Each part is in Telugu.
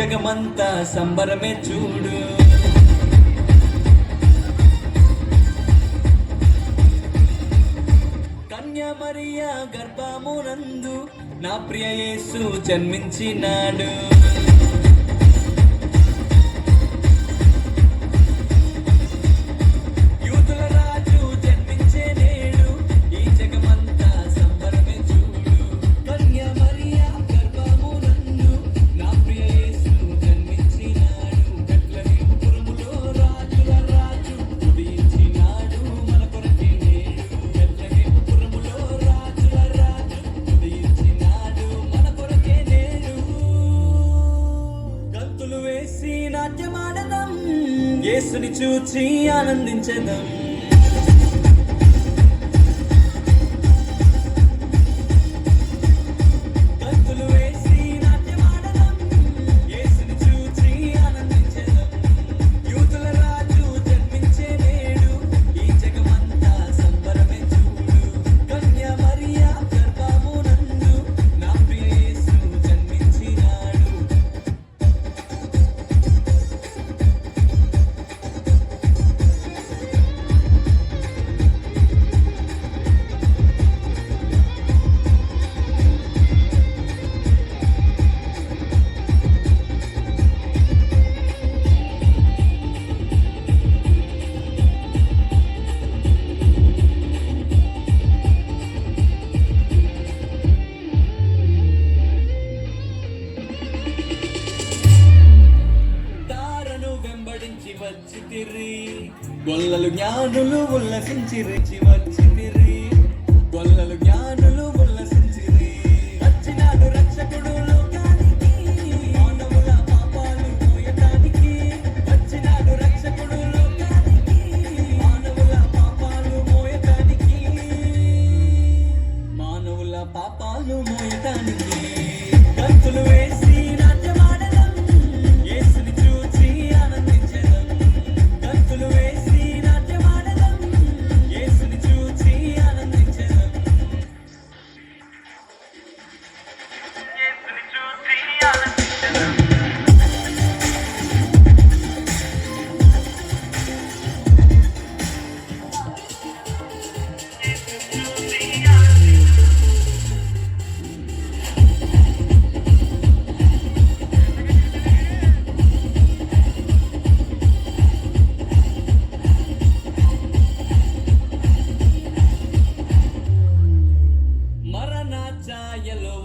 జగమంతా సంబరమే చూడు. కన్యా మరియా గర్భమునందు నా ప్రియ యేసు జన్మించినాడు. నాట్యమాడదాం, యేసుని చూచి ఆనందించదాం. వచ్చితిరి గొల్లలు జ్ఞానులు ఉల్లసించిరి, వచ్చితిరి గొల్లలు జ్ఞానులు ఉల్లసించిరి. వచ్చినాడు రక్షకుడు లోకానికి, మానవుల పాపాలు మోయటానికి. వచ్చినాడు రక్షకుడు లోకానికి, మానవుల పాపాలు మోయటానికి. మానవుల పాపాలు మోయటానికి గంతులు వేసి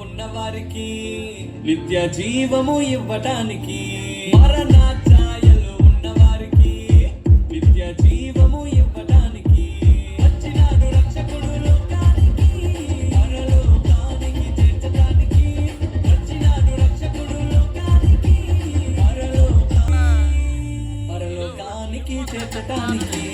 ఉన్నవారికి నిత్య జీవము ఇవ్వటానికి. మరణ ఛాయలో ఉన్నవారికి నిత్య జీవము ఇవ్వటానికి. వచ్చినాడు రక్షకుడు లోకానికి, పరలోకానికి చేర్చటానికి. వచ్చినాడు రక్షకుడు లోకానికి, పరలోకానికి చేర్చటానికి.